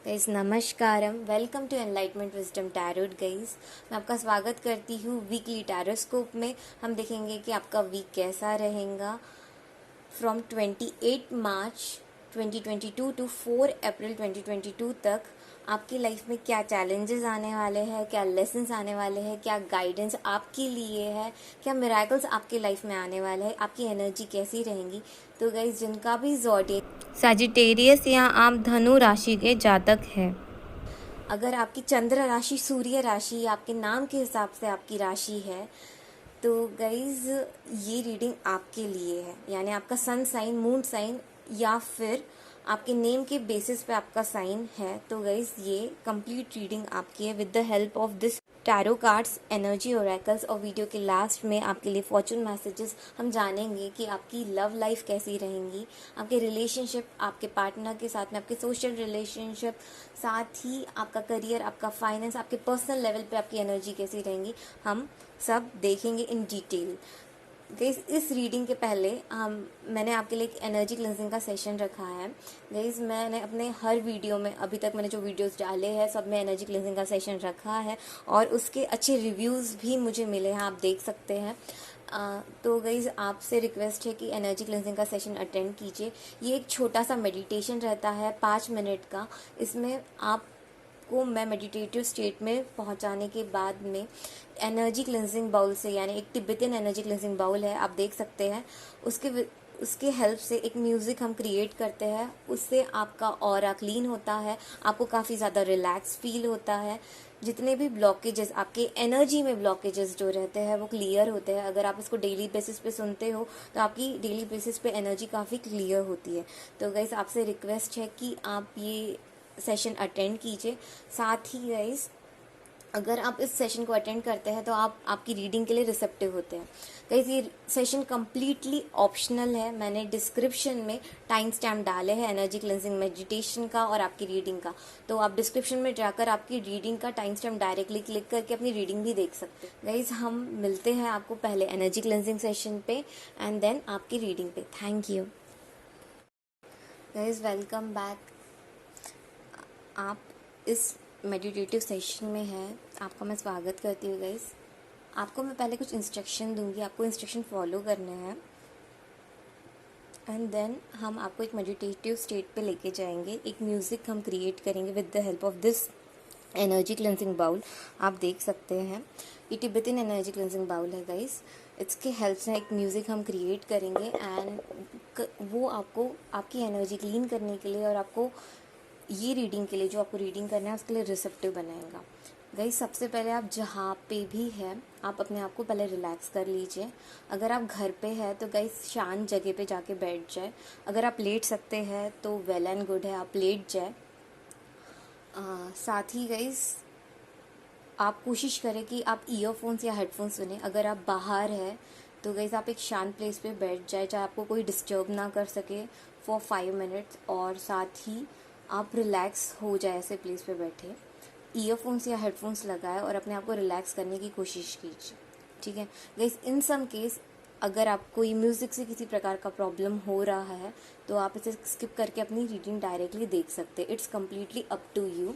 Guys नमस्कारम, welcome to Enlightenment Wisdom Tarot. Guys मैं आपका स्वागत करती हूँ वीकली टैरोस्कोप में। हम देखेंगे कि आपका वीक कैसा रहेगा फ्रॉम 28 मार्च 2022 टू 4 अप्रैल 2022 तक। आपकी लाइफ में क्या चैलेंजेस आने वाले हैं, क्या लेसन्स आने वाले हैं, क्या गाइडेंस आपके लिए है, क्या मिराकल्स आपकी लाइफ में आने वाले हैं, आपकी एनर्जी कैसी रहेंगी। तो गाइस जिनका भी ज़ोडिएक सजिटेरियस या आप धनु राशि के जातक हैं, अगर आपकी चंद्र राशि सूर्य राशि आपके नाम के हिसाब से आपकी राशि है, तो गाइज ये रीडिंग आपके लिए है। यानी आपका सन साइन, मून साइन या फिर आपके नेम के बेसिस पे आपका साइन है। तो गाइज ये कंप्लीट रीडिंग आपकी है with the help of this tarot cards, energy oracles. और वीडियो के लास्ट में आपके लिए फॉर्चून मैसेजेस हम जानेंगे कि आपकी लव लाइफ कैसी रहेंगी, आपके रिलेशनशिप, आपके पार्टनर के साथ में, आपके सोशल रिलेशनशिप, साथ ही आपका करियर, आपका फाइनेंस, आपके पर्सनल लेवल पे आपकी एनर्जी कैसी रहेंगी, हम सब देखेंगे इन डिटेल। गाइस इस रीडिंग के पहले मैंने आपके लिए एक एनर्जी क्लेंजिंग का सेशन रखा है। गाइस मैंने अपने हर वीडियो में अभी तक मैंने जो वीडियोस डाले हैं सब में एनर्जी क्लेंजिंग का सेशन रखा है और उसके अच्छे रिव्यूज़ भी मुझे मिले हैं, आप देख सकते हैं। तो गाइज आपसे रिक्वेस्ट है कि एनर्जी क्लेंजिंग का सेशन अटेंड कीजिए। ये एक छोटा सा मेडिटेशन रहता है 5 मिनट का। इसमें आप को मैं मेडिटेटिव स्टेट में पहुंचाने के बाद में एनर्जी क्लेंजिंग बाउल से, यानी एक तिब्बतियन एनर्जी क्लेंजिंग बाउल है, आप देख सकते हैं। उसके हेल्प से एक म्यूज़िक हम क्रिएट करते हैं, उससे आपका ऑरा क्लीन होता है, आपको काफ़ी ज़्यादा रिलैक्स फील होता है। जितने भी ब्लॉकेजेस, आपके एनर्जी में ब्लॉकेजेस जो रहते हैं वो क्लियर होते हैं। अगर आप इसको डेली बेसिस पे सुनते हो तो आपकी डेली बेसिस पे एनर्जी काफ़ी क्लियर होती है। तो गाइस आपसे रिक्वेस्ट है कि आप ये सेशन अटेंड कीजिए। साथ ही गाइस अगर आप इस सेशन को अटेंड करते हैं तो आप आपकी रीडिंग के लिए रिसेप्टिव होते हैं। गाइस ये सेशन कम्प्लीटली ऑप्शनल है। मैंने डिस्क्रिप्शन में टाइम स्टैम्प डाले हैं एनर्जी क्लेंजिंग मेडिटेशन का और आपकी रीडिंग का। तो आप डिस्क्रिप्शन में जाकर आपकी रीडिंग का टाइम स्टैम्प डायरेक्टली क्लिक करके अपनी रीडिंग भी देख सकते हैं। गाइस हम मिलते हैं आपको पहले एनर्जी क्लेंजिंग सेशन पे एंड देन आपकी रीडिंग पे। Thank you guys, welcome back. आप इस मेडिटेटिव सेशन में हैं, आपका मैं स्वागत करती हूँ। गाइस आपको मैं पहले कुछ इंस्ट्रक्शन दूंगी, आपको इंस्ट्रक्शन फॉलो करने हैं एंड देन हम आपको एक मेडिटेटिव स्टेट पे लेके जाएंगे। एक म्यूज़िक हम क्रिएट करेंगे with the help of this energy cleansing bowl. आप देख सकते हैं ये तिब्बतियन एनर्जी क्लेंजिंग बाउल है गाइस। इसके हेल्प से एक म्यूज़िक हम क्रिएट करेंगे एंड वो आपको आपकी एनर्जी क्लीन करने के लिए और आपको ये रीडिंग के लिए, जो आपको रीडिंग करना है उसके लिए रिसेप्टिव बनाएगा। गाइस सबसे पहले आप जहाँ पे भी हैं आप अपने आप को पहले रिलैक्स कर लीजिए। अगर आप घर पे हैं तो गाइस शांत जगह पे जाके बैठ जाए। अगर आप लेट सकते हैं तो वेल एंड गुड है, आप लेट जाए। साथ ही गाइस आप कोशिश करें कि आप ईयरफोन्स या हेडफोन्स सुने। अगर आप बाहर हैं तो गाइस आप एक शांत प्लेस पे बैठ जाए जहाँ आपको कोई डिस्टर्ब ना कर सके फॉर 5 मिनट्स, और साथ ही आप रिलैक्स हो जाए ऐसे प्लेस पे बैठे। ईयरफोन्स या हेडफोन्स लगाए और अपने आप को रिलैक्स करने की कोशिश कीजिए, ठीक है गाइस। इन सम केस अगर आपको ये म्यूज़िक से किसी प्रकार का प्रॉब्लम हो रहा है तो आप इसे स्किप करके अपनी रीडिंग डायरेक्टली देख सकते हैं। It's completely up to you.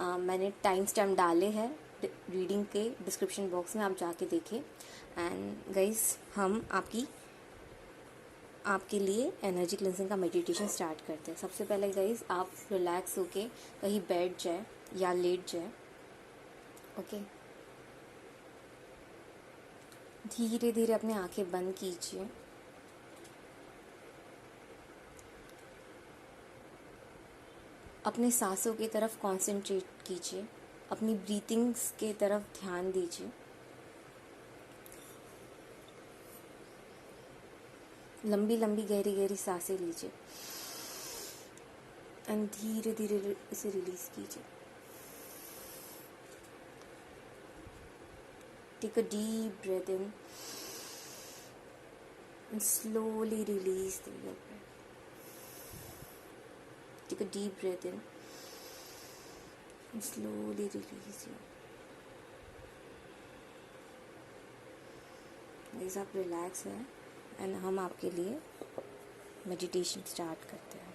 मैंने टाइम स्टैम्प डाले हैं रीडिंग के डिस्क्रिप्शन बॉक्स में, आप जाके देखें। एंड गाइस हम आपके लिए एनर्जी क्लेंजिंग का मेडिटेशन स्टार्ट करते हैं। सबसे पहले गाइस आप रिलैक्स होके कहीं बैठ जाए या लेट जाए, ओके। धीरे धीरे अपनी आंखें बंद कीजिए। अपने सांसों की तरफ कंसंट्रेट कीजिए, अपनी ब्रीथिंग्स के तरफ ध्यान दीजिए। लंबी लंबी गहरी गहरी सांसें लीजिए एंड धीरे धीरे इसे रिलीज कीजिए। Take a deep breath in and slowly release the your breath. Take a deep breath in and slowly release your. Guys आप रिलैक्स हैं एंड हम आपके लिए मेडिटेशन स्टार्ट करते हैं।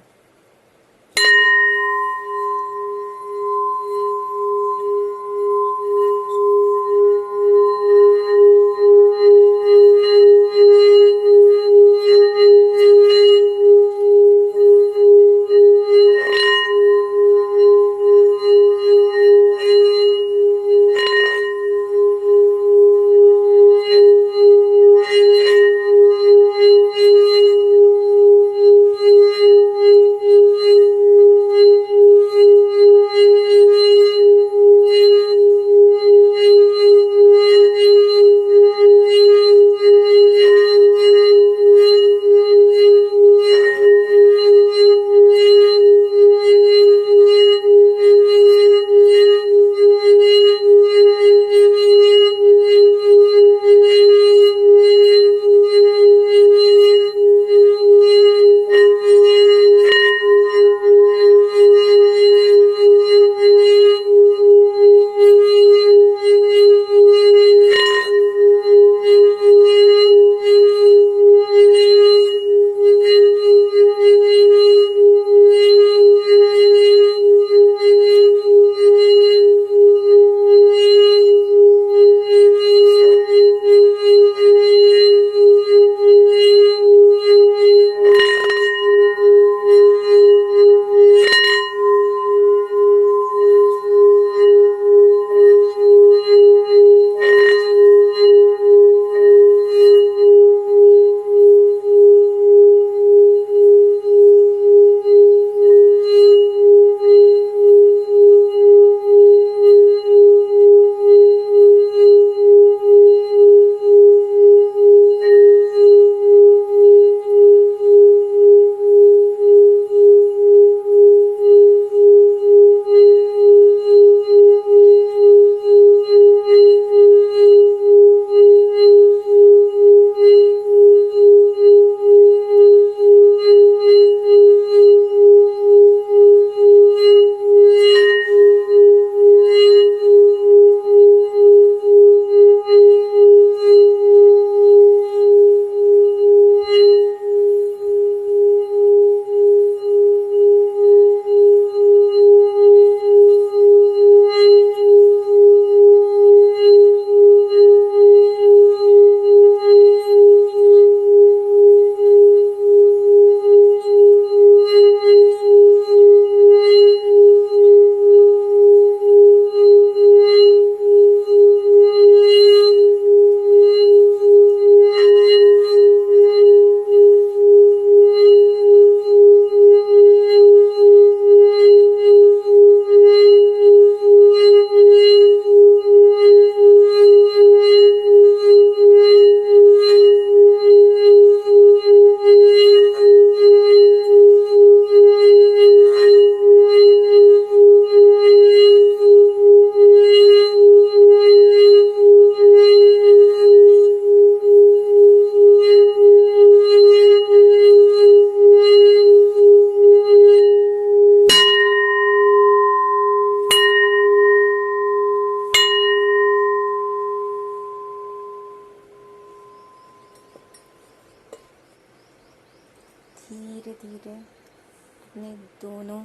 दोनों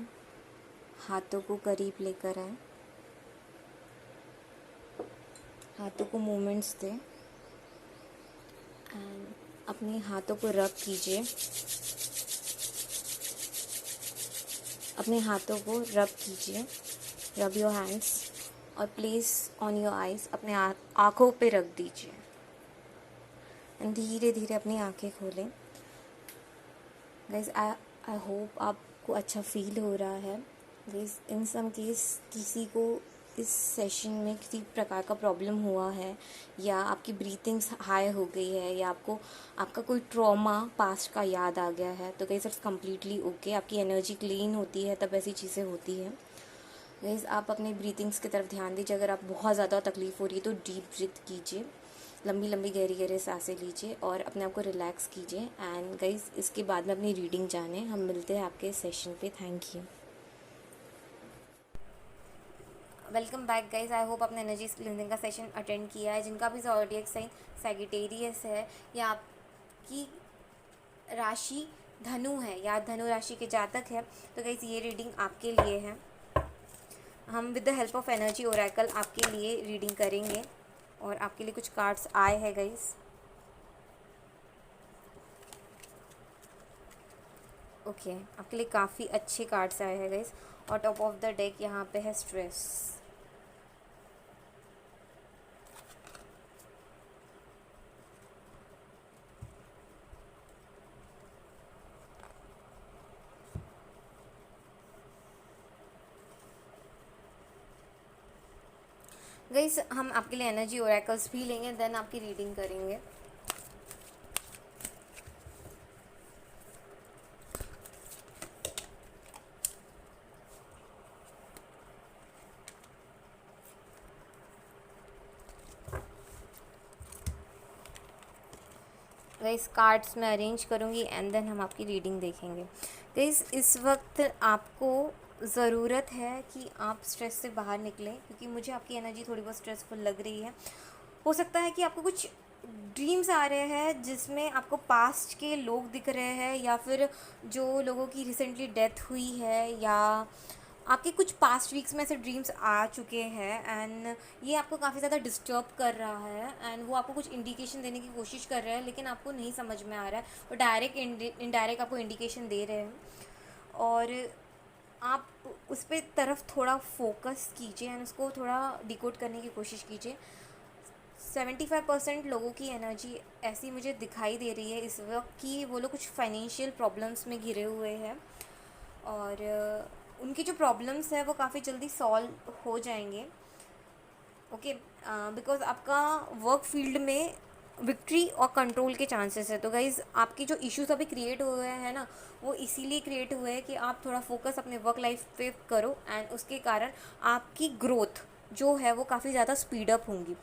हाथों को करीब लेकर आए, हाथों को मूवमेंट्स दें एंड अपने हाथों को रब कीजिए, अपने हाथों को रब कीजिए, रब योर हैंड्स और प्लेस ऑन योर आइज़, अपने आँखों पे रख दीजिए एंड धीरे धीरे अपनी आँखें खोलें। गाइज आई होप आपको अच्छा फील हो रहा है। गाइज इन सम केस किसी को इस सेशन में किसी प्रकार का प्रॉब्लम हुआ है या आपकी ब्रीथिंग्स हाई हो गई है या आपका कोई ट्रॉमा पास्ट का याद आ गया है, तो गाइज इट्स कम्प्लीटली ओके। आपकी एनर्जी क्लीन होती है तब ऐसी चीज़ें होती हैं। गाइज आप अपने ब्रीथिंग्स की तरफ ध्यान दीजिए। अगर आप बहुत ज़्यादा तकलीफ़ हो रही है तो डीप ब्रीथ कीजिए, लंबी लंबी गहरी गहरी सांसें लीजिए और अपने आप को रिलैक्स कीजिए। एंड गाइज इसके बाद में अपनी रीडिंग जाने, हम मिलते हैं आपके सेशन पे। Thank you. Welcome back guys. I hope आपने एनर्जी क्लींजिंग का सेशन अटेंड किया है। जिनका भी ज़ोडिएक साइन सैजिटेरियस है या आपकी राशि धनु है या धनु राशि के जातक है, तो गाइज ये रीडिंग आपके लिए है। हम with the help of energy Oracle आपके लिए रीडिंग करेंगे और आपके लिए कुछ कार्ड्स आए हैं गाइज। ओके, आपके लिए काफ़ी अच्छे कार्ड्स आए हैं गाइज। और टॉप ऑफ द डेक यहाँ पे है स्ट्रेस। गाइस हम आपके लिए एनर्जी ओरेकल्स भी लेंगे, देन आपकी रीडिंग करेंगे। गाइस कार्ड्स मैं अरेंज करूँगी एंड देन हम आपकी रीडिंग देखेंगे। गाइस इस वक्त आपको ज़रूरत है कि आप स्ट्रेस से बाहर निकलें, क्योंकि मुझे आपकी एनर्जी थोड़ी बहुत स्ट्रेसफुल लग रही है। हो सकता है कि आपको कुछ ड्रीम्स आ रहे हैं जिसमें आपको पास्ट के लोग दिख रहे हैं या फिर जो लोगों की रिसेंटली डेथ हुई है या आपके कुछ पास्ट वीक्स में ऐसे ड्रीम्स आ चुके हैं एंड ये आपको काफ़ी ज़्यादा डिस्टर्ब कर रहा है एंड वो आपको कुछ इंडिकेशन देने की कोशिश कर रहा है लेकिन आपको नहीं समझ में आ रहा है। वो डायरेक्ट इनडायरेक्ट आपको इंडिकेशन दे रहे हैं और आप उस पर तरफ थोड़ा फोकस कीजिए एंड उसको थोड़ा डिकोड करने की कोशिश कीजिए। 75% लोगों की एनर्जी ऐसी मुझे दिखाई दे रही है इस वक्त कि वो लोग कुछ फाइनेंशियल प्रॉब्लम्स में घिरे हुए हैं और उनकी जो प्रॉब्लम्स है वो काफ़ी जल्दी सॉल्व हो जाएंगे। ओके, बिकॉज आपका वर्क फील्ड में विक्ट्री और कंट्रोल के चांसेस है। तो गाइज़ आपकी जो इश्यूज अभी क्रिएट हुए हैं ना, वो इसीलिए क्रिएट हुए हैं कि आप थोड़ा फोकस अपने वर्क लाइफ पे करो एंड उसके कारण आपकी ग्रोथ जो है वो काफ़ी ज़्यादा स्पीड अप होंगी।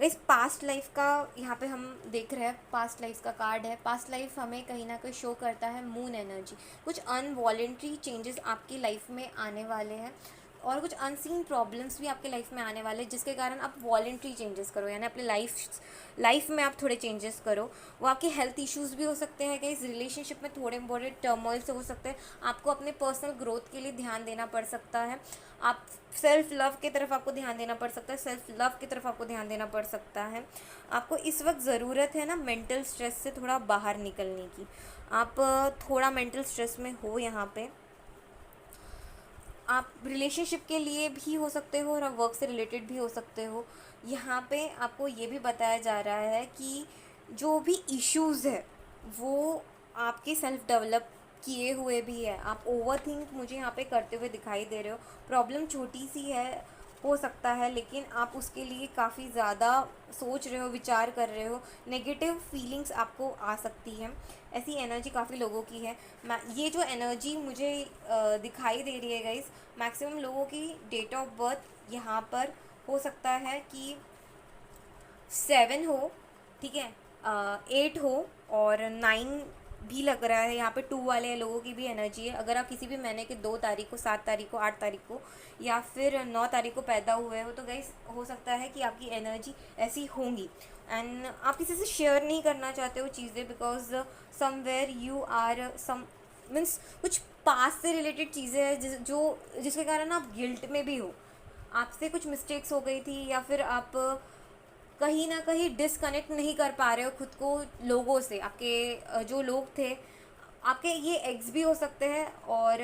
इस पास्ट लाइफ का यहाँ पे हम देख रहे हैं, पास्ट लाइफ का कार्ड है। पास्ट लाइफ हमें कहीं ना कहीं शो करता है मून एनर्जी। कुछ अनवॉलेंट्री चेंजेस आपकी लाइफ में आने वाले हैं और कुछ अनसीन प्रॉब्लम्स भी आपके लाइफ में आने वाले हैं जिसके कारण आप वॉलेंट्री चेंजेस करो, यानी अपने लाइफ में आप थोड़े चेंजेस करो। वो आपके हेल्थ इश्यूज़ भी हो सकते हैं, कहीं रिलेशनशिप में थोड़े बड़े टर्मोइल से हो सकते हैं। आपको अपने पर्सनल ग्रोथ के लिए ध्यान देना पड़ सकता है। आप सेल्फ लव की तरफ आपको ध्यान देना पड़ सकता है, सेल्फ लव की तरफ आपको ध्यान देना पड़ सकता है। आपको इस वक्त ज़रूरत है ना मेंटल स्ट्रेस से थोड़ा बाहर निकलने की। आप थोड़ा मेंटल स्ट्रेस में हो यहाँ पे। आप रिलेशनशिप के लिए भी हो सकते हो और आप वर्क से रिलेटेड भी हो सकते हो। यहाँ पे आपको ये भी बताया जा रहा है कि जो भी इश्यूज़ है वो आपके सेल्फ डेवलप किए हुए भी है। आप ओवरथिंक मुझे यहाँ पे करते हुए दिखाई दे रहे हो। प्रॉब्लम छोटी सी है हो सकता है लेकिन आप उसके लिए काफ़ी ज़्यादा सोच रहे हो, विचार कर रहे हो। नेगेटिव फीलिंग्स आपको आ सकती है, ऐसी एनर्जी काफ़ी लोगों की है। ये जो एनर्जी मुझे दिखाई दे रही है गाइस, मैक्सिमम लोगों की डेट ऑफ बर्थ यहाँ पर हो सकता है कि 7 हो, ठीक है, 8 हो और 9 भी लग रहा है। यहाँ पे 2 वाले लोगों की भी एनर्जी है। अगर आप किसी भी महीने के 2 तारीख को, 7 तारीख को, 8 तारीख को या फिर 9 तारीख को पैदा हुए हो तो गाइस हो सकता है कि आपकी एनर्जी ऐसी होंगी एंड आप किसी से शेयर नहीं करना चाहते हो चीज़ें, because somewhere you are some means कुछ पास्ट से रिलेटेड चीज़ें हैं जिसके कारण आप गिल्ट में भी हो, आपसे कुछ मिस्टेक्स हो गई थी, या फिर आप कहीं ना कहीं डिसकनेक्ट नहीं कर पा रहे हो खुद को लोगों से। आपके जो लोग थे, आपके ये एक्स भी हो सकते हैं, और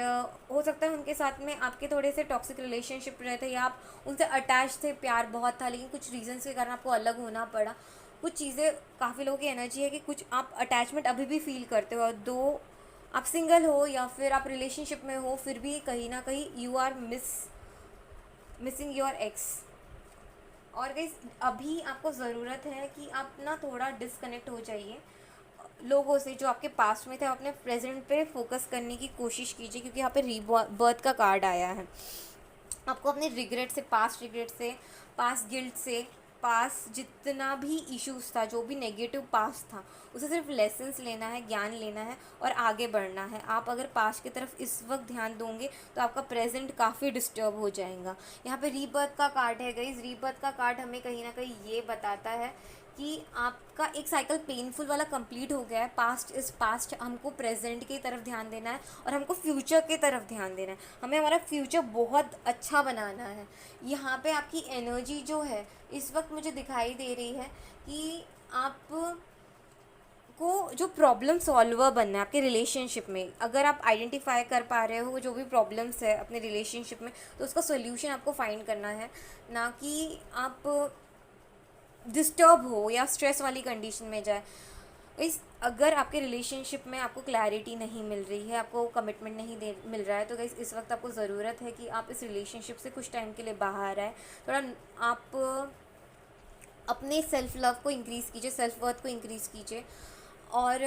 हो सकता है उनके साथ में आपके थोड़े से टॉक्सिक रिलेशनशिप रहे थे, या आप उनसे अटैच थे, प्यार बहुत था, लेकिन कुछ रीजंस के कारण आपको अलग होना पड़ा। कुछ चीज़ें, काफ़ी लोगों की एनर्जी है कि कुछ आप अटैचमेंट अभी भी फील करते हो, और दो आप सिंगल हो या फिर आप रिलेशनशिप में हो, फिर भी कहीं ना कहीं you are missing your ex. और गाइस, अभी आपको ज़रूरत है कि आप ना थोड़ा डिसकनेक्ट हो जाइए लोगों से जो आपके पास्ट में थे। आप अपने प्रेजेंट पे फोकस करने की कोशिश कीजिए, क्योंकि यहाँ पे रीबर्थ का कार्ड आया है। आपको अपने रिग्रेट से, पास्ट गिल्ट से, पास्ट जितना भी इश्यूज था, जो भी नेगेटिव पास्ट था, उसे सिर्फ लेसन्स लेना है, ज्ञान लेना है और आगे बढ़ना है। आप अगर पास्ट की तरफ इस वक्त ध्यान दोगे तो आपका प्रेजेंट काफ़ी डिस्टर्ब हो जाएगा। यहाँ पे रीबर्थ का कार्ड है गाइस। रीबर्थ का कार्ड हमें कहीं ना कहीं ये बताता है कि आपका एक साइकिल पेनफुल वाला कंप्लीट हो गया है। पास्ट इज़ पास्ट, हमको प्रेजेंट की तरफ ध्यान देना है और हमको फ्यूचर की तरफ ध्यान देना है। हमें हमारा फ्यूचर बहुत अच्छा बनाना है। यहाँ पे आपकी एनर्जी जो है इस वक्त मुझे दिखाई दे रही है कि आप को जो प्रॉब्लम सॉल्वर बनना है आपके रिलेशनशिप में। अगर आप आइडेंटिफाई कर पा रहे हो जो भी प्रॉब्लम्स है अपने रिलेशनशिप में, तो उसका सोल्यूशन आपको फाइंड करना है, ना कि आप डिस्टर्ब हो या स्ट्रेस वाली कंडीशन में जाए। अगर आपके रिलेशनशिप में आपको क्लैरिटी नहीं मिल रही है, आपको कमिटमेंट नहीं मिल रहा है, तो गाइस इस वक्त आपको ज़रूरत है कि आप इस रिलेशनशिप से कुछ टाइम के लिए बाहर आए। थोड़ा आप अपने सेल्फ लव को इंक्रीज़ कीजिए, सेल्फ वर्थ को इंक्रीज़ कीजिए, और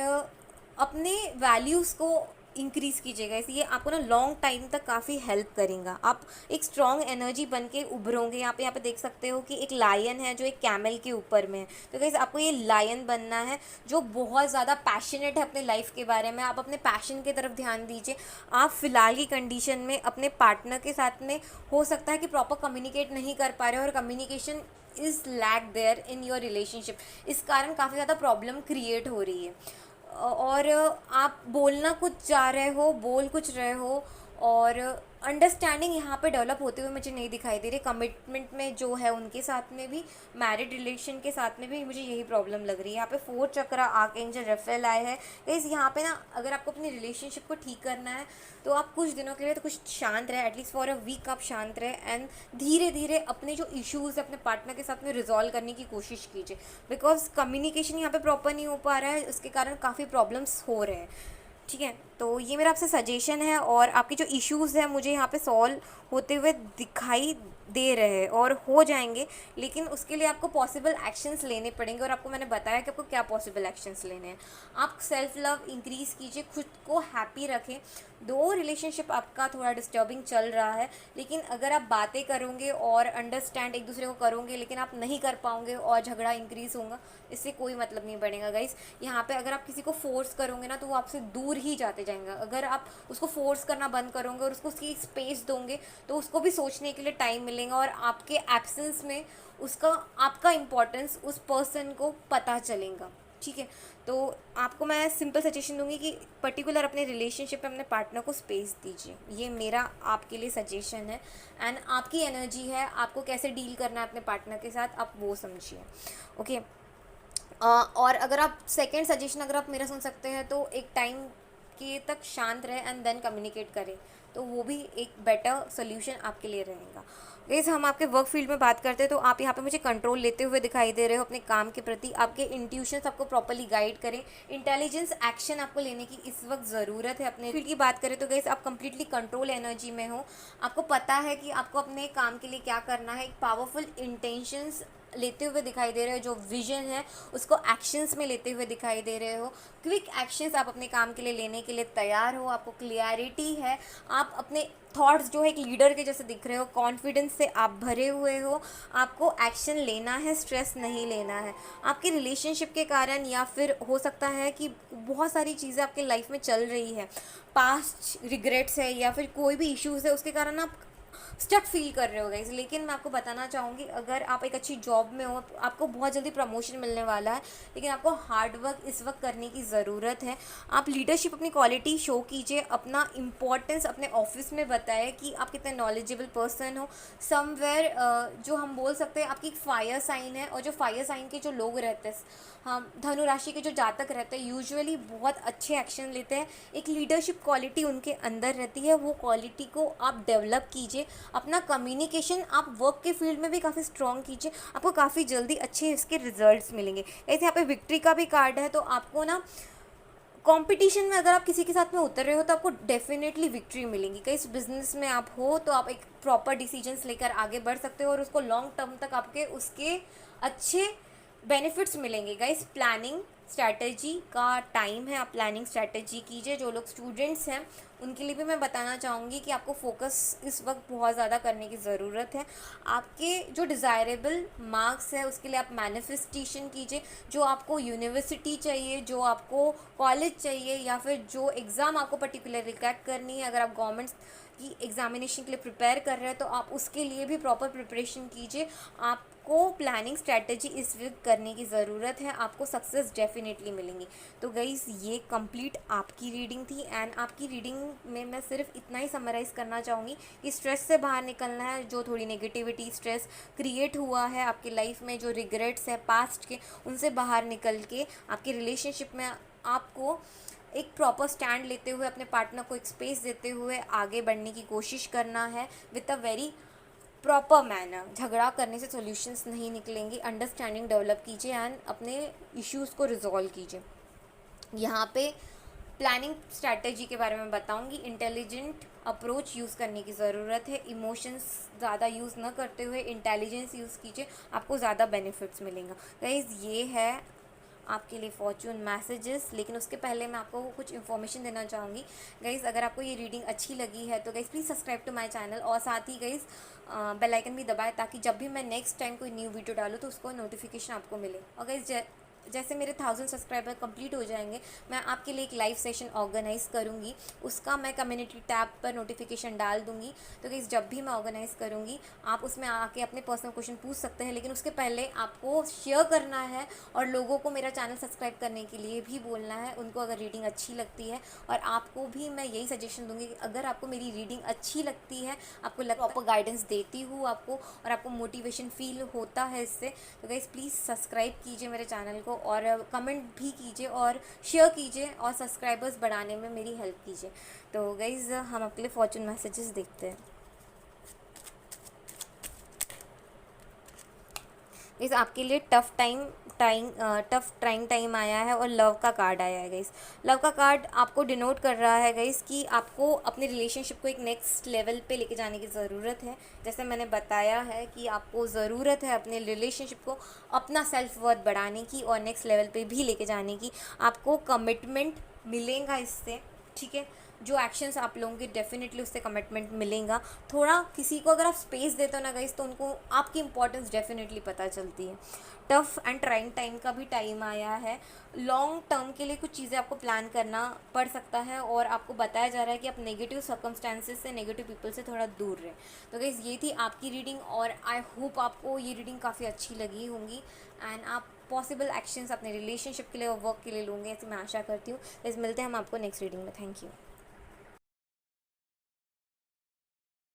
अपने वैल्यूज़ को इंक्रीज़ कीजिएगा। इसलिए आपको ना लॉन्ग टाइम तक काफ़ी हेल्प करेगा। आप एक स्ट्रॉन्ग एनर्जी बन के उभरोगे। यहाँ पे देख सकते हो कि एक लायन है जो एक कैमल के ऊपर में है। तो गाइस, आपको ये लायन बनना है जो बहुत ज़्यादा पैशनेट है अपने लाइफ के बारे में। आप अपने पैशन की तरफ ध्यान दीजिए। आप फ़िलहाल की कंडीशन में अपने पार्टनर के साथ में हो सकता है कि प्रॉपर कम्युनिकेट नहीं कर पा रहे हो, और communication is lack there in your relationship. इस कारण काफ़ी ज़्यादा प्रॉब्लम क्रिएट हो रही है, और आप बोलना कुछ चाह रहे हो, बोल कुछ रहे हो, और अंडरस्टैंडिंग यहाँ पे डेवलप होते हुए मुझे नहीं दिखाई दे रही। कमिटमेंट में जो है उनके साथ में भी, मैरिड रिलेशन के साथ में भी मुझे यही प्रॉब्लम लग रही है। यहाँ पे 4 चक्र आर्कएंजल रफेल आए हैं। गाइस, यहाँ पे ना अगर आपको अपनी रिलेशनशिप को ठीक करना है तो आप कुछ दिनों के लिए तो कुछ शांत रहे, एटलीस्ट फॉर अ वीक आप शांत रहे, एंड धीरे धीरे अपने जो इश्यूज़ अपने पार्टनर के साथ में रिजॉल्व करने की कोशिश कीजिए। बिकॉज कम्युनिकेशन यहाँ पे प्रॉपर नहीं हो पा रहा है, उसके कारण काफ़ी प्रॉब्लम्स हो रहे हैं। ठीक है, तो ये मेरा आपसे सजेशन है, और आपके जो इश्यूज़ हैं मुझे यहाँ पे सॉल्व होते हुए दिखाई दे रहे हैं और हो जाएंगे, लेकिन उसके लिए आपको पॉसिबल एक्शंस लेने पड़ेंगे, और आपको मैंने बताया कि आपको क्या पॉसिबल एक्शंस लेने हैं। आप सेल्फ लव इंक्रीज़ कीजिए, खुद को हैप्पी रखें। दो रिलेशनशिप आपका थोड़ा डिस्टर्बिंग चल रहा है, लेकिन अगर आप बातें करोगे और अंडरस्टैंड एक दूसरे को करोगे, लेकिन आप नहीं कर पाओगे और झगड़ा इंक्रीज़ होगा, इससे कोई मतलब नहीं बनेगा गाइस। यहाँ पे अगर आप किसी को फोर्स करोगे ना तो वो आपसे दूर ही जाते जाएंगे। अगर आप उसको फोर्स करना बंद करोगे और उसको उसकी स्पेस दोगे तो उसको भी सोचने के लिए टाइम मिलेगा, और आपके एब्सेंस में आपका इम्पोर्टेंस उस पर्सन को पता चलेगा। ठीक है, तो आपको मैं सिंपल सजेशन दूंगी कि पर्टिकुलर अपने रिलेशनशिप में अपने पार्टनर को स्पेस दीजिए। ये मेरा आपके लिए सजेशन है, एंड आपकी एनर्जी है, आपको कैसे डील करना है अपने पार्टनर के साथ, आप वो समझिए। ओके, और अगर आप सेकंड सजेशन अगर आप मेरा सुन सकते हैं तो एक टाइम के तक शांत रहे एंड देन कम्युनिकेट करें, तो वो भी एक बेटर सोल्यूशन आपके लिए रहेगा। गाइस, हम आपके वर्क फील्ड में बात करते हैं तो आप यहाँ पे मुझे कंट्रोल लेते हुए दिखाई दे रहे हो अपने काम के प्रति। आपके इंट्यूशंस आपको प्रॉपर्ली गाइड करें, इंटेलिजेंस एक्शन आपको लेने की इस वक्त ज़रूरत है। अपने फील्ड की बात करें तो गाइस, आप कंप्लीटली कंट्रोल एनर्जी में हो। आपको पता है कि आपको अपने काम के लिए क्या करना है। एक पावरफुल इंटेंशंस लेते हुए दिखाई दे रहे हो, जो विजन है उसको एक्शंस में लेते हुए दिखाई दे रहे हो। क्विक एक्शंस आप अपने काम के लिए लेने के लिए तैयार हो। आपको क्लियरिटी है, आप अपने थॉट्स जो है एक लीडर के जैसे दिख रहे हो, कॉन्फिडेंस से आप भरे हुए हो। आपको एक्शन लेना है, स्ट्रेस नहीं लेना है। आपके रिलेशनशिप के कारण, या फिर हो सकता है कि बहुत सारी चीज़ें आपके लाइफ में चल रही है, पास्ट रिग्रेट्स है या फिर कोई भी इश्यूज़ है, उसके कारण आप स्टक फील कर रहे हो गाइस। लेकिन मैं आपको बताना चाहूँगी, अगर आप एक अच्छी जॉब में हो तो आपको बहुत जल्दी प्रमोशन मिलने वाला है, लेकिन आपको हार्ड वर्क इस वक्त करने की ज़रूरत है। आप लीडरशिप अपनी क्वालिटी शो कीजिए, अपना इम्पोर्टेंस अपने ऑफिस में बताएं कि आप कितने नॉलेजेबल पर्सन हो। समवेयर जो हम बोल सकते हैं आपकी एक फायर साइन है, और जो फायर साइन के जो लोग रहते हैं, हम धनु राशि के जो जातक रहते हैं, यूजुअली बहुत अच्छे एक्शन लेते हैं। एक लीडरशिप क्वालिटी उनके अंदर रहती है, वो क्वालिटी को आप डेवलप कीजिए। अपना कम्युनिकेशन आप वर्क के फील्ड में भी काफ़ी स्ट्रॉन्ग कीजिए, आपको काफ़ी जल्दी अच्छे इसके रिजल्ट्स मिलेंगे। ऐसे यहाँ पे विक्ट्री का भी कार्ड है, तो आपको ना कंपटीशन में अगर आप किसी के साथ में उतर रहे हो तो आपको डेफिनेटली विक्ट्री मिलेंगी। कहीं इस बिजनेस में आप हो तो आप एक प्रॉपर डिसीजंस लेकर आगे बढ़ सकते हो, और उसको लॉन्ग टर्म तक आपके उसके अच्छे बेनिफिट्स मिलेंगे। गाइस, प्लानिंग स्ट्रैटेजी का टाइम है, आप प्लानिंग स्ट्रैटेजी कीजिए। जो लोग स्टूडेंट्स हैं उनके लिए भी मैं बताना चाहूँगी कि आपको फोकस इस वक्त बहुत ज़्यादा करने की ज़रूरत है। आपके जो डिज़ायरेबल मार्क्स है उसके लिए आप मैनिफेस्टेशन कीजिए। जो आपको यूनिवर्सिटी चाहिए, जो आपको कॉलेज चाहिए, या फिर जो एग्ज़ाम आपको पर्टिकुलरली क्रैक करनी है, अगर आप गवर्नमेंट की एग्जामिनेशन के लिए प्रिपेयर कर रहे हैं तो आप उसके लिए भी प्रॉपर प्रिपरेशन कीजिए। आपको प्लानिंग स्ट्रैटेजी इस वीक करने की ज़रूरत है, आपको सक्सेस डेफिनेटली मिलेंगी। तो गाइस, ये कंप्लीट आपकी रीडिंग थी, एंड आपकी रीडिंग में मैं सिर्फ इतना ही समराइज़ करना चाहूँगी कि स्ट्रेस से बाहर निकलना है। जो थोड़ी नेगेटिविटी स्ट्रेस क्रिएट हुआ है आपकी लाइफ में, जो रिग्रेट्स है पास्ट के, उनसे बाहर निकल के आपके रिलेशनशिप में आपको एक प्रॉपर स्टैंड लेते हुए, अपने पार्टनर को एक स्पेस देते हुए आगे बढ़ने की कोशिश करना है with a very proper manner. झगड़ा करने से सॉल्यूशंस नहीं निकलेंगे। अंडरस्टैंडिंग डेवलप कीजिए एंड अपने इश्यूज़ को रिजॉल्व कीजिए। यहाँ पे प्लानिंग स्ट्रैटेजी के बारे में बताऊंगी। इंटेलिजेंट अप्रोच यूज़ करने की ज़रूरत है, इमोशंस ज़्यादा यूज़ न करते हुए इंटेलिजेंस यूज़ कीजिए, आपको ज़्यादा बेनिफिट्स मिलेंगे। गाइस, ये है आपके लिए फॉर्चून मैसेजेस। लेकिन उसके पहले मैं आपको कुछ इन्फॉर्मेशन देना चाहूँगी। गाइज़, अगर आपको ये रीडिंग अच्छी लगी है तो guys please subscribe to my channel, और साथ ही गाइज़ बेल आइकन भी दबाएं, ताकि जब भी मैं नेक्स्ट टाइम कोई न्यू वीडियो डालूँ तो उसको नोटिफिकेशन आपको मिले। और गाइज़, जैसे मेरे 1000 सब्सक्राइबर कंप्लीट हो जाएंगे, मैं आपके लिए एक लाइव सेशन ऑर्गेनाइज़ करूँगी। उसका मैं कम्युनिटी टैब पर नोटिफिकेशन डाल दूँगी। तो गाइस, जब भी मैं ऑर्गेनाइज़ करूँगी आप उसमें आके अपने पर्सनल क्वेश्चन पूछ सकते हैं, लेकिन उसके पहले आपको शेयर करना है और लोगों को मेरा चैनल सब्सक्राइब करने के लिए भी बोलना है, उनको अगर रीडिंग अच्छी लगती है। और आपको भी मैं यही सजेशन दूँगी कि अगर आपको मेरी रीडिंग अच्छी लगती है, आपको प्रॉपर गाइडेंस देती हूँ आपको, और आपको मोटिवेशन फील होता है इससे, तो गाइस प्लीज़ सब्सक्राइब कीजिए मेरे चैनल को, और कमेंट भी कीजिए और शेयर कीजिए, और सब्सक्राइबर्स बढ़ाने में मेरी हेल्प कीजिए। तो गाइज़, हम आपके लिए फॉर्चून मैसेजेस देखते हैं। गाइस, आपके लिए टफ ट्राइंग टाइम आया है, और लव का कार्ड आया है। गाइस, लव का कार्ड आपको डिनोट कर रहा है गाइस कि आपको अपने रिलेशनशिप को एक नेक्स्ट लेवल पे लेके जाने की ज़रूरत है। जैसे मैंने बताया है कि आपको ज़रूरत है अपने रिलेशनशिप को अपना सेल्फ वर्थ बढ़ाने की, और नेक्स्ट लेवल पे भी लेके जाने की। आपको कमिटमेंट मिलेगा इससे, ठीक है। जो एक्शंस आप लोगे डेफिनेटली उससे कमिटमेंट मिलेगा। थोड़ा किसी को अगर आप स्पेस देते हो ना गाइस, तो उनको आपकी इंपॉर्टेंस डेफिनेटली पता चलती है। टफ एंड ट्राइंग टाइम का भी टाइम आया है। लॉन्ग टर्म के लिए कुछ चीज़ें आपको प्लान करना पड़ सकता है, और आपको बताया जा रहा है कि आप नेगेटिव सर्कमस्टेंसेस से, नेगेटिव पीपल से थोड़ा दूर रहें। तो गाइस, ये थी आपकी रीडिंग, और आई होप आपको ये रीडिंग काफ़ी अच्छी लगी होंगी, एंड आप पॉसिबल एक्शंस अपने रिलेशनशिप के लिए और वर्क के लिए लोगे, ऐसी मैं आशा करती हूँ। गाइस, मिलते हैं हम आपको नेक्स्ट रीडिंग में। Thank you.